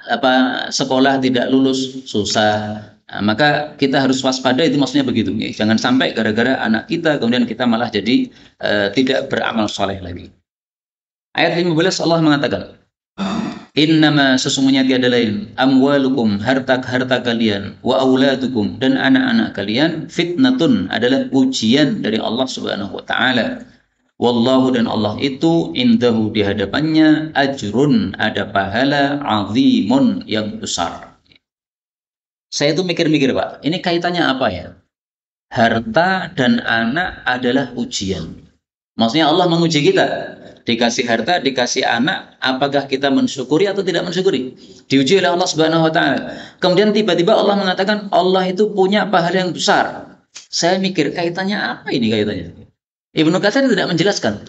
sekolah tidak lulus, susah. Nah, maka kita harus waspada, itu maksudnya begitu. Jangan sampai gara-gara anak kita, kemudian kita malah jadi tidak beramal soleh lagi. Ayat 15 Allah mengatakan, innama, sesungguhnya tiada lain, amwalukum, harta-harta kalian, wa auladukum, dan anak-anak kalian, fitnatun, adalah ujian dari Allah Subhanahu wa taala. Wallahu, dan Allah itu, indahu, di hadapannya, ajrun, ada pahala, azimun, yang besar. Saya itu mikir-mikir Pak, ini kaitannya apa ya? Harta dan anak adalah ujian. Maksudnya Allah menguji kita. Dikasih harta, dikasih anak, apakah kita mensyukuri atau tidak mensyukuri? Diuji oleh Allah Subhanahu wa taala. Kemudian tiba-tiba Allah mengatakan Allah itu punya pahala yang besar. Saya mikir kaitannya apa ini kaitannya? Ibnu Katsir tidak menjelaskan.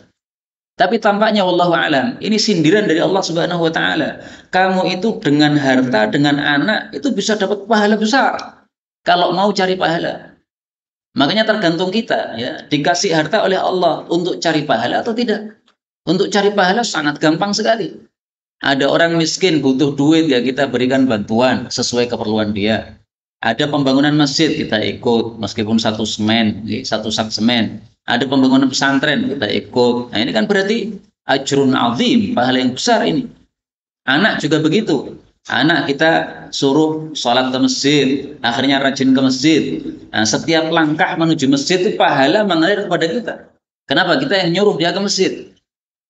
Tapi tampaknya wallahu a'lam, ini sindiran dari Allah Subhanahu wa taala. Kamu itu dengan harta, dengan anak itu bisa dapat pahala besar. Kalau mau cari pahala. Makanya tergantung kita ya, dikasih harta oleh Allah untuk cari pahala atau tidak. Untuk cari pahala sangat gampang sekali. Ada orang miskin butuh duit, ya kita berikan bantuan sesuai keperluan dia. Ada pembangunan masjid, kita ikut meskipun satu sak semen. Ada pembangunan pesantren, kita ikut. Nah, ini kan berarti ajrun azim, pahala yang besar ini. Anak juga begitu. Anak kita suruh sholat ke masjid, akhirnya rajin ke masjid. Nah, setiap langkah menuju masjid itu pahala mengalir kepada kita. Kenapa? Kita yang nyuruh dia ke masjid.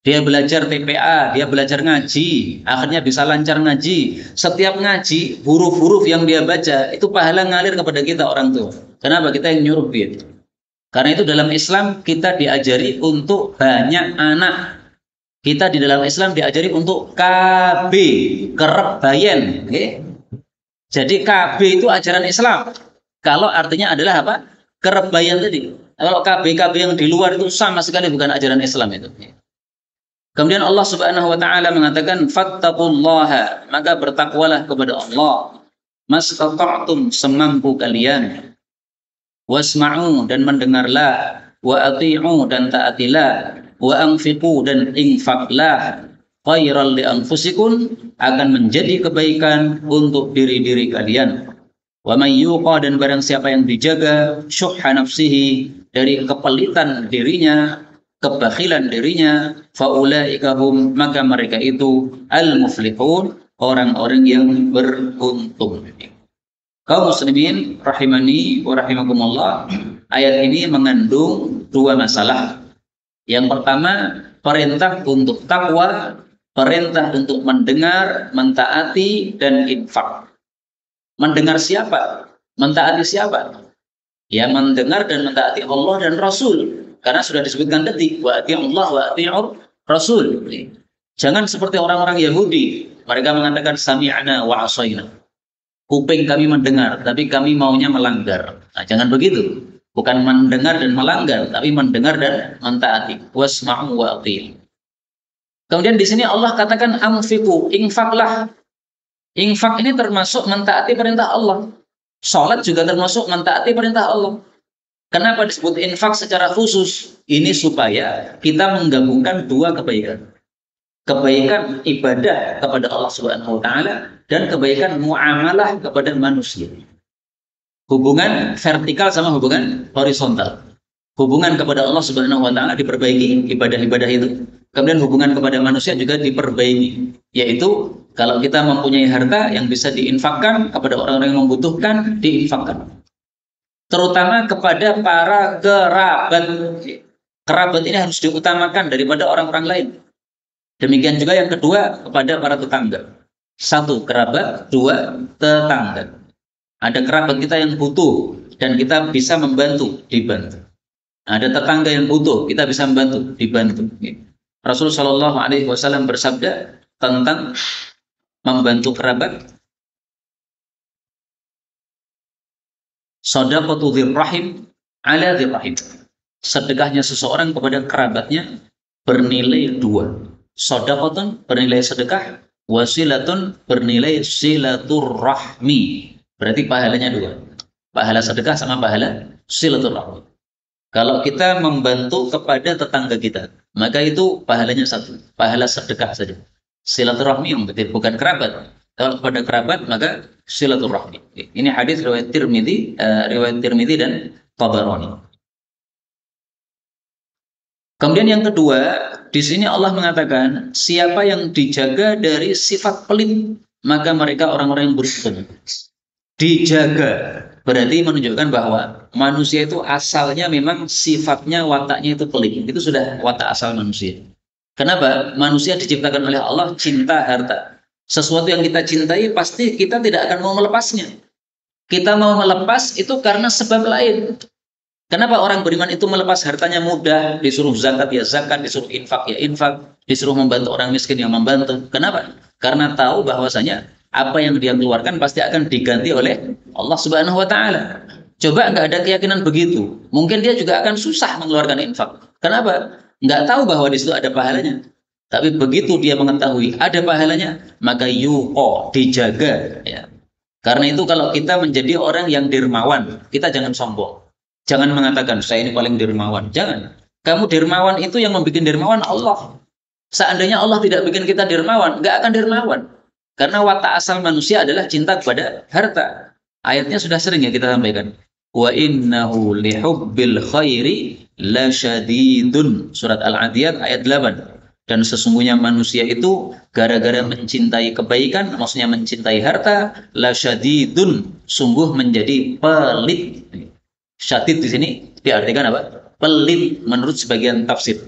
Dia belajar TPA, dia belajar ngaji, akhirnya bisa lancar ngaji. Setiap ngaji, huruf-huruf yang dia baca, itu pahala ngalir kepada kita orang tua. Kenapa? Kita yang nyuruh dia. Karena itu dalam Islam kita diajari untuk banyak anak. Kita di dalam Islam diajari untuk KB, kerebayan. Okay? Jadi KB itu ajaran Islam. Kalau artinya adalah apa? Kerebayan tadi. Kalau KB yang di luar itu sama sekali bukan ajaran Islam itu. Kemudian Allah Subhanahu wa taala mengatakan fattaqullaha, maka bertakwalah kepada Allah mastata'tum, semampu kalian, wasma'u, dan mendengarlah, wa ati'u, dan taatilah, wa anfiqu, dan infaklah, khairal li anfusikum, akan menjadi kebaikan untuk diri-diri kalian. Wa may yuqa, dan barang siapa yang dijaga syuhha nafsihi, dari kepelitan dirinya, kebakhilan dirinya, faulaika hum, maka mereka itu al-muflihun, orang-orang yang beruntung. Kaum muslimin rahimani wa rahimakumullah, ayat ini mengandung dua masalah. Yang pertama, perintah untuk takwa, perintah untuk mendengar, mentaati, dan infak. Mendengar siapa? Mentaati siapa? Ya, mendengar dan mentaati Allah dan Rasul. Karena sudah disebutkan tadi, wa ati'ullah wa ati'ur Rasul. Jangan seperti orang-orang Yahudi. Mereka mengatakan sami'na wa asayna. Kuping kami mendengar, tapi kami maunya melanggar. Nah, jangan begitu. Bukan mendengar dan melanggar, tapi mendengar dan mentaati. Wasma'u wa ati'u. Kemudian di sini Allah katakan anfiqu, infaklah. Infak ini termasuk mentaati perintah Allah. Salat juga termasuk mentaati perintah Allah. Kenapa disebut infak secara khusus? Ini supaya kita menggabungkan dua kebaikan. Kebaikan ibadah kepada Allah Subhanahu wa taala dan kebaikan muamalah kepada manusia. Hubungan vertikal sama hubungan horizontal. Hubungan kepada Allah Subhanahu wa taala diperbaiki, ibadah-ibadah itu. Kemudian hubungan kepada manusia juga diperbaiki, yaitu kalau kita mempunyai harta yang bisa diinfakkan kepada orang-orang yang membutuhkan, diinfakkan. Terutama kepada para kerabat. Kerabat ini harus diutamakan daripada orang-orang lain. Demikian juga yang kedua kepada para tetangga. Satu, kerabat. Dua, tetangga. Ada kerabat kita yang butuh dan kita bisa membantu, dibantu. Ada tetangga yang butuh, kita bisa membantu, dibantu. Rasulullah Shallallahu Alaihi Wasallam bersabda tentang membantu kerabat. Shadaqatu dzirrahim ala dzirrahim. Sedekahnya seseorang kepada kerabatnya bernilai dua. Shadaqatun bernilai sedekah, wasilatun bernilai silaturrahmi. Berarti pahalanya dua. Pahala sedekah sama pahala silaturrahmi. Kalau kita membantu kepada tetangga kita, maka itu pahalanya satu, pahala sedekah saja. Silaturahmi yang betul, bukan kerabat. Kalau kepada kerabat, maka silaturahmi. Ini hadis riwayat Tirmidzi dan Tabarani. Kemudian yang kedua, di sini Allah mengatakan, siapa yang dijaga dari sifat pelit, maka mereka orang-orang yang beruntung. Dijaga berarti menunjukkan bahwa manusia itu asalnya memang sifatnya, wataknya itu pelit. Itu sudah watak asal manusia. Kenapa? Manusia diciptakan oleh Allah cinta harta. Sesuatu yang kita cintai pasti kita tidak akan mau melepasnya. Kita mau melepas itu karena sebab lain. Kenapa orang beriman itu melepas hartanya mudah? Disuruh zakat ya zakat, disuruh infak ya infak, disuruh membantu orang miskin yang membantu. Kenapa? Karena tahu bahwasanya apa yang dia keluarkan pasti akan diganti oleh Allah Subhanahu wa taala. Coba nggak ada keyakinan begitu, mungkin dia juga akan susah mengeluarkan infak. Kenapa? Nggak tahu bahwa di situ ada pahalanya. Tapi begitu dia mengetahui ada pahalanya, maka dijaga ya. Karena itu kalau kita menjadi orang yang dermawan, kita jangan sombong. Jangan mengatakan saya ini paling dermawan. Jangan. Kamu dermawan itu yang membuat dermawan Allah. Seandainya Allah tidak bikin kita dermawan, nggak akan dermawan. Karena watak asal manusia adalah cinta kepada harta. Ayatnya sudah sering ya kita sampaikan. wa innahu lihubbil khairi lasyadidun. Surat Al-Adiyat ayat 8. Dan sesungguhnya manusia itu gara-gara mencintai kebaikan, maksudnya mencintai harta, lasyadidun, sungguh menjadi pelit. Syadid di sini diartikan apa? Pelit menurut sebagian tafsir.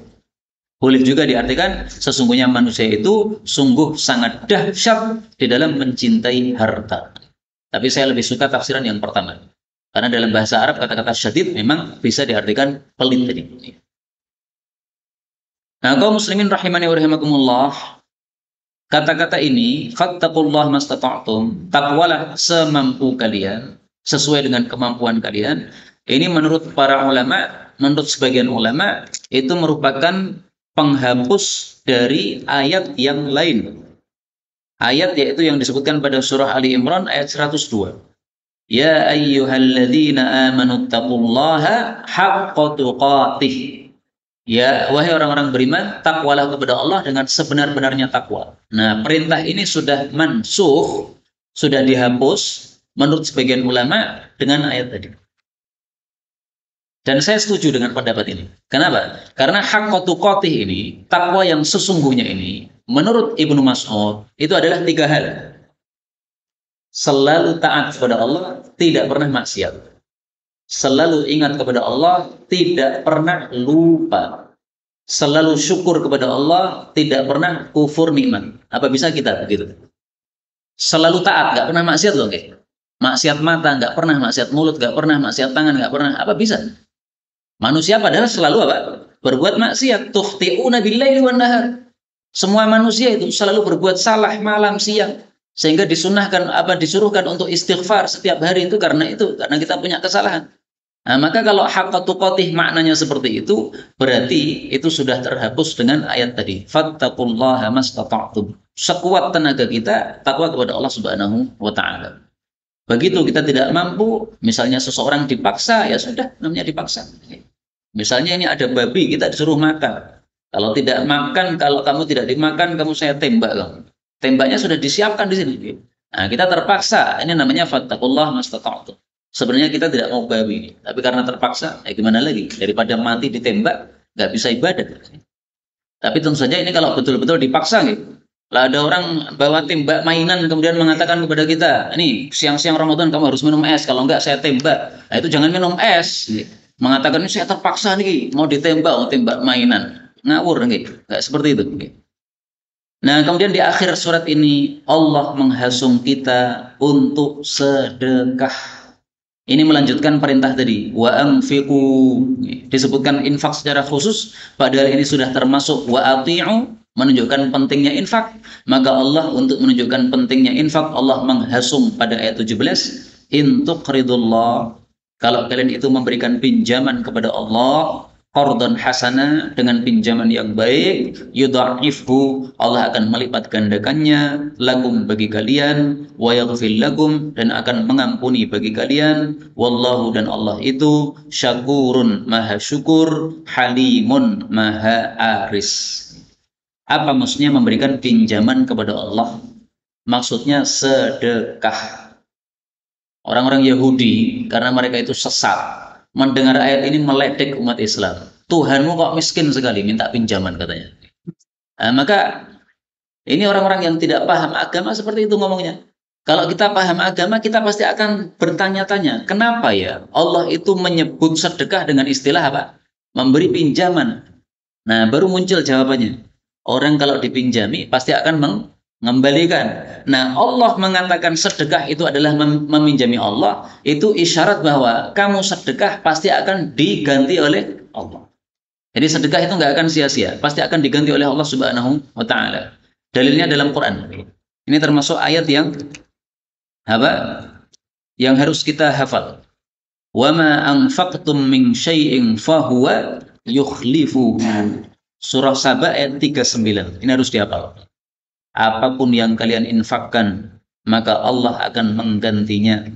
Boleh juga diartikan sesungguhnya manusia itu sungguh sangat dahsyat di dalam mencintai harta. Tapi saya lebih suka tafsiran yang pertama. Karena dalam bahasa Arab kata-kata syadid memang bisa diartikan pelit tadi. Nah, kaum muslimin rahimani wa rahimakumullah, kata-kata ini, fattaqullah mastata'tum, takwalah semampu kalian, sesuai dengan kemampuan kalian. Ini menurut para ulama, menurut sebagian ulama, itu merupakan penghapus dari ayat yang lain. Ayat yaitu yang disebutkan pada surah Ali Imran ayat 102. Ya ayyuhalladzina amanu taqullaha haqqa tuqatih. Ya, wahai orang-orang beriman, takwalah kepada Allah dengan sebenar-benarnya takwa. Nah, perintah ini sudah mansuh, sudah dihapus menurut sebagian ulama dengan ayat tadi. Dan saya setuju dengan pendapat ini. Kenapa? Karena haqqa tuqatih ini, takwa yang sesungguhnya ini, menurut Ibnu Mas'ud, itu adalah 3 hal. Selalu taat kepada Allah, tidak pernah maksiat. Selalu ingat kepada Allah, tidak pernah lupa. Selalu syukur kepada Allah, tidak pernah kufur nikmat. Apa bisa kita begitu? Selalu taat, nggak pernah maksiat loh, guys. Maksiat mata nggak pernah, maksiat mulut nggak pernah, maksiat tangan nggak pernah. Apa bisa? Manusia padahal selalu apa? Berbuat maksiat. Tukhti'una billaili wan nahar. Semua manusia itu selalu berbuat salah malam siang. Sehingga disuruhkan untuk istighfar setiap hari itu karena kita punya kesalahan. Nah, maka kalau haqqa tuqatih maknanya seperti itu, berarti itu sudah terhapus dengan ayat tadi. Fattaqullaha mastata'tum. Sekuat tenaga kita, takwa kepada Allah Subhanahu wa taala. Begitu kita tidak mampu, misalnya seseorang dipaksa, ya sudah, namanya dipaksa. Misalnya ini ada babi, kita disuruh makan. Kalau tidak makan, kalau kamu tidak dimakan, saya tembak kamu. Tembaknya sudah disiapkan di sini. Nah, kita terpaksa. Ini namanya fattaqullaha mastata'tum. Sebenarnya kita tidak mau babi, tapi karena terpaksa, gimana lagi? Daripada mati ditembak, nggak bisa ibadah. Tapi tentu saja ini kalau betul-betul dipaksa, gitu. Lah ada orang bawa tembak mainan kemudian mengatakan kepada kita, ini siang-siang Ramadan kamu harus minum es, kalau enggak saya tembak. Nah itu jangan minum es. Mengatakan ini saya terpaksa nih, mau ditembak, mau tembak mainan. Ngawur nih, nggak seperti itu. Nah, kemudian di akhir surat ini Allah menghasung kita untuk sedekah. Ini melanjutkan perintah tadi, wa anfiqu, disebutkan infak secara khusus, padahal ini sudah termasuk wa ati'u, menunjukkan pentingnya infak. Maka Allah untuk menunjukkan pentingnya infak, Allah menghasung pada ayat 17, in tuqridullah, kalau kalian itu memberikan pinjaman kepada Allah, qardhan hasana, dengan pinjaman yang baik, yudha'ifhu, Allah akan melipat gandakannya lakum, bagi kalian, wa yaghfir lakum, dan akan mengampuni bagi kalian, wallahu, dan Allah itu syakurun, maha syukur, halimun, maha aris. Apa maksudnya memberikan pinjaman kepada Allah? Maksudnya sedekah. Orang-orang Yahudi, karena mereka itu sesat, mendengar ayat ini meledek umat Islam. Tuhanmu kok miskin sekali, minta pinjaman katanya. Nah, maka ini orang-orang yang tidak paham agama seperti itu ngomongnya. Kalau kita paham agama, kita pasti akan bertanya-tanya, kenapa ya Allah itu menyebut sedekah dengan istilah apa? Memberi pinjaman. Nah, baru muncul jawabannya. Orang kalau dipinjami pasti akan mengembalikan. Nah, Allah mengatakan sedekah itu adalah meminjami Allah, itu isyarat bahwa kamu sedekah pasti akan diganti oleh Allah. Jadi sedekah itu nggak akan sia-sia, pasti akan diganti oleh Allah Subhanahu wa taala. Dalilnya dalam Quran. Ini termasuk ayat yang apa? Yang harus kita hafal. Wa ma anfaqtum min syai'in fahuwa yukhlifuhu. Surah Saba ayat 39. Ini harus dihafal. Apapun yang kalian infakkan, maka Allah akan menggantinya.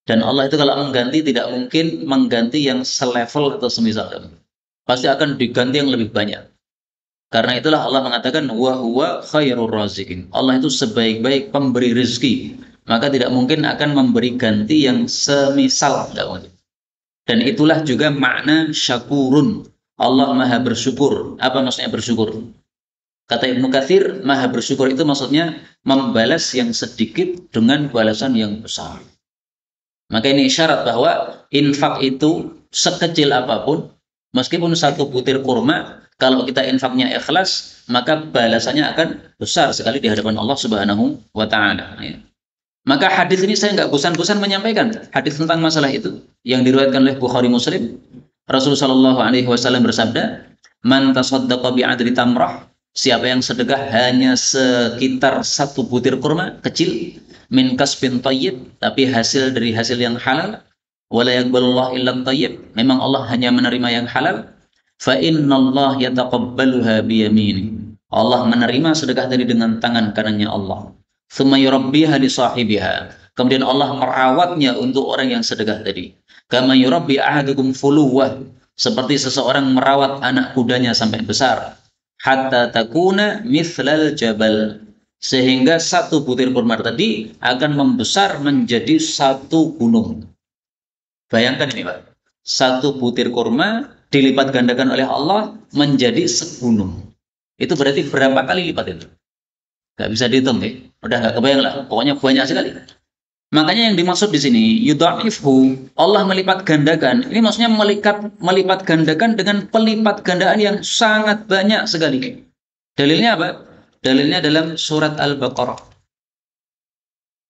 Dan Allah itu kalau mengganti tidak mungkin mengganti yang selevel atau semisal. Pasti akan diganti yang lebih banyak. Karena itulah Allah mengatakan wa huwa khairur raziqin. Allah itu sebaik-baik pemberi rezeki. maka tidak mungkin akan memberi ganti yang semisal, tidak mungkin. Dan itulah juga makna syakurun. Allah maha bersyukur. Apa maksudnya bersyukur? Kata Ibnu Katsir, maha bersyukur itu maksudnya membalas yang sedikit dengan balasan yang besar. Maka ini isyarat bahwa infak itu sekecil apapun, meskipun satu butir kurma, kalau kita infaknya ikhlas, maka balasannya akan besar sekali di hadapan Allah Subhanahu wa Ta'ala. Ya. Maka hadis ini saya nggak bosan-bosan menyampaikan hadis tentang masalah itu yang diriwayatkan oleh Bukhari Muslim. Rasulullah Shallallahu Alaihi Wasallam bersabda, "Man tasaddaqa bi'adri tamrah." Siapa yang sedekah hanya sekitar satu butir kurma kecil, min kasbin thayyib, tapi hasil dari hasil yang halal, wala yaqbalullah illa thayyib, memang Allah hanya menerima yang halal, fa innallaha yataqabbaluha biyamini. Allah menerima sedekah tadi dengan tangan kanannya Allah. Tsumma yurabbiha li sahibiha. Kemudian Allah merawatnya untuk orang yang sedekah tadi. Kama yurabbi ahadukum fuluwah, seperti seseorang merawat anak kudanya sampai besar. Hatta takuna mithlal jabal, sehingga satu butir kurma tadi akan membesar menjadi satu gunung. Bayangkan ini Pak, satu butir kurma dilipat gandakan oleh Allah menjadi segunung. Itu berarti berapa kali lipat itu? Gak bisa dihitung ya, udah gak kebayang lah, pokoknya banyak sekali. Makanya yang dimaksud di sini yudha'ifhu, Allah melipat gandakan. Ini maksudnya melipat gandakan dengan pelipat gandaan yang sangat banyak sekali. Dalilnya apa? Dalilnya dalam surat Al-Baqarah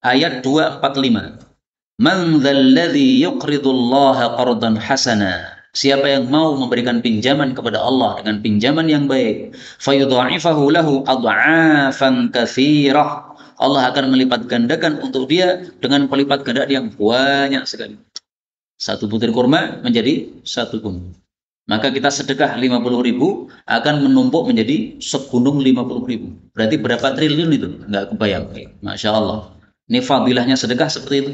ayat 245. Man dzalladzi yuqridullaha qardan hasana. Siapa yang mau memberikan pinjaman kepada Allah dengan pinjaman yang baik, fayudha'ifahu lahu adha'afan katsirah. Allah akan melipat gandakan untuk dia dengan pelipat gandaan yang banyak sekali. Satu butir kurma menjadi satu gunung. Maka kita sedekah 50.000 akan menumpuk menjadi segunung 50.000. Berarti berapa triliun itu? Enggak kebayang. Masya Allah. Ini fadilahnya sedekah seperti itu.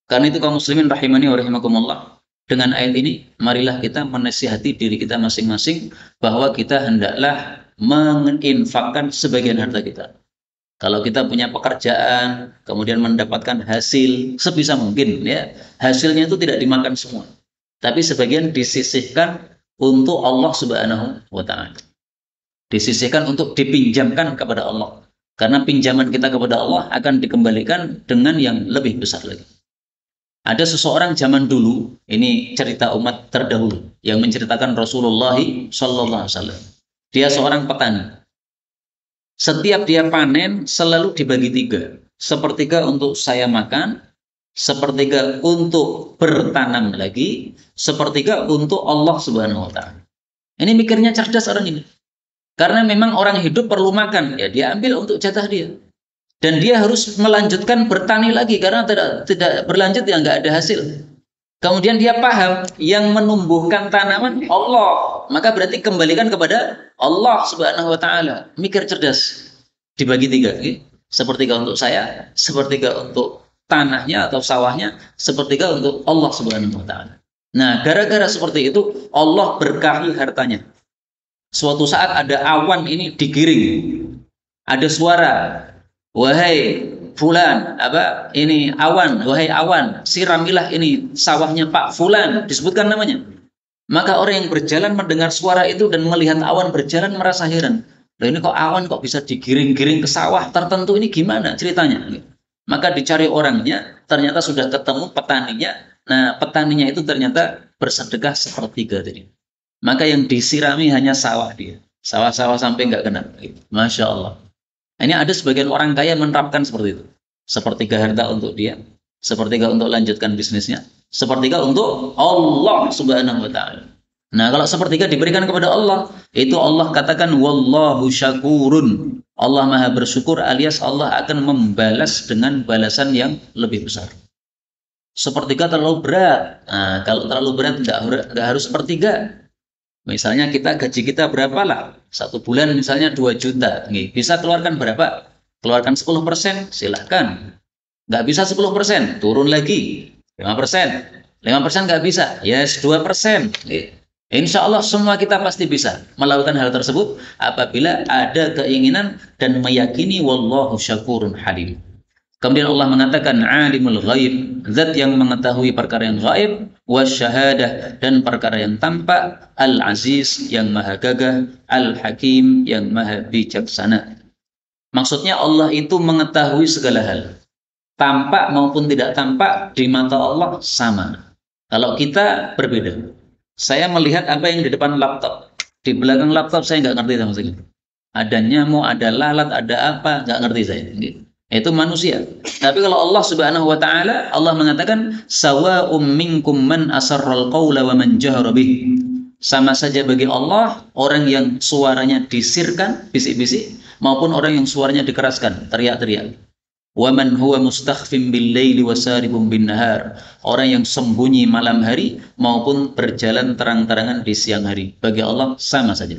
Karena itu kaum muslimin rahimani wa rahimakumullah. Dengan ayat ini, marilah kita menasihati diri kita masing-masing bahwa kita hendaklah menginfakkan sebagian harta kita. Kalau kita punya pekerjaan, kemudian mendapatkan hasil, sebisa mungkin ya, hasilnya itu tidak dimakan semua. Tapi sebagian disisihkan untuk Allah Subhanahu wa Ta'ala. Disisihkan untuk dipinjamkan kepada Allah. Karena pinjaman kita kepada Allah akan dikembalikan dengan yang lebih besar lagi. Ada seseorang zaman dulu, ini cerita umat terdahulu, yang menceritakan Rasulullah Sallallahu Alaihi Wasallam. Dia seorang petani. Setiap dia panen selalu dibagi tiga. Sepertiga untuk saya makan, sepertiga untuk bertanam lagi, sepertiga untuk Allah Subhanahu wa Ta'ala. Ini mikirnya cerdas orang ini. Karena memang orang hidup perlu makan, ya dia ambil untuk jatah dia. Dan dia harus melanjutkan bertani lagi karena tidak berlanjut ya nggak ada hasil. Kemudian dia paham yang menumbuhkan tanaman Allah, maka berarti kembalikan kepada Allah Subhanahu wa Ta'ala. Mikir cerdas, dibagi tiga, sepertiga untuk saya, sepertiga untuk tanahnya atau sawahnya, sepertiga untuk Allah Subhanahu wa Ta'ala. Nah, gara-gara seperti itu Allah berkahi hartanya. Suatu saat ada awan ini digiring, ada suara, wahai Fulan, ini awan, wahai awan, siramilah ini sawahnya Pak Fulan, disebutkan namanya. Maka orang yang berjalan mendengar suara itu dan melihat awan berjalan merasa heran. Loh, ini kok awan kok bisa digiring-giring ke sawah tertentu, ini gimana ceritanya? Maka dicari orangnya, ternyata sudah ketemu petaninya. Nah, petaninya itu ternyata bersedekah sepertiga tadi. Maka yang disirami hanya sawah dia. Sawah-sawah sampai nggak kena. Masya Allah. Ini ada sebagian orang kaya menerapkan seperti itu. Sepertiga harta untuk dia, sepertiga untuk lanjutkan bisnisnya, sepertiga untuk Allah Subhanahu wa Ta'ala. Nah, kalau sepertiga diberikan kepada Allah, itu Allah katakan wallahu syakurun. Allah maha bersyukur alias Allah akan membalas dengan balasan yang lebih besar. Sepertiga terlalu berat. Nah, kalau terlalu berat nggak harus sepertiga. Misalnya gaji kita berapa lah? Satu bulan misalnya 2 juta. Bisa keluarkan berapa? Keluarkan 10%, silahkan. Nggak bisa 10%, turun lagi. 5%. 5% nggak bisa, yes 2%. Insya Allah semua kita pasti bisa melakukan hal tersebut apabila ada keinginan dan meyakini wallahu syakurun halim. Kemudian Allah mengatakan alimul ghaib, zat yang mengetahui perkara yang gaib, wasyahadah, dan perkara yang tampak, al-aziz yang maha gagah, al-hakim yang maha bijaksana. Maksudnya Allah itu mengetahui segala hal. Tampak maupun tidak tampak di mata Allah sama. Kalau kita berbeda. Saya melihat apa yang di depan laptop. Di belakang laptop saya nggak ngerti sama sekali. Ada nyamuk, ada lalat, ada apa, nggak ngerti saya. Itu manusia. Tapi kalau Allah Subhanahu wa taala, Allah mengatakan sawa'um minkum man asarral qawla wa man jahara bih. Sama saja bagi Allah orang yang suaranya disirkan, bisik-bisik, maupun orang yang suaranya dikeraskan, teriak-teriak. Wa man huwa mustakhfim bil laili wa saribun bin nahar. Orang yang sembunyi malam hari maupun berjalan terang-terangan di siang hari. Bagi Allah sama saja.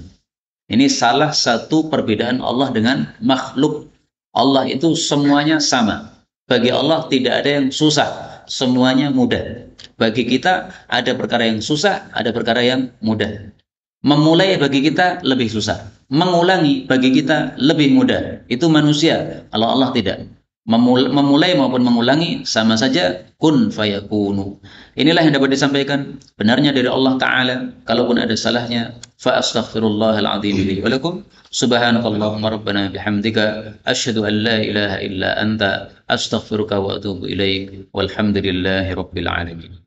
Ini salah satu perbedaan Allah dengan makhluk. Allah itu semuanya sama. Bagi Allah tidak ada yang susah, semuanya mudah. Bagi kita ada perkara yang susah, ada perkara yang mudah. Memulai bagi kita lebih susah, mengulangi bagi kita lebih mudah. Itu manusia, kalau Allah tidak. Memulai maupun mengulangi sama saja, kun fayakunu. Inilah yang dapat disampaikan, benarnya dari Allah Ta'ala. Kalaupun ada salahnya, fa astaghfirullahal azim li wa lakum. Subhanakallahumma rabbana bihamdika asyhadu an la ilaha illa anta astaghfiruka wa atubu ilaik. Walhamdulillahi rabbil alamin.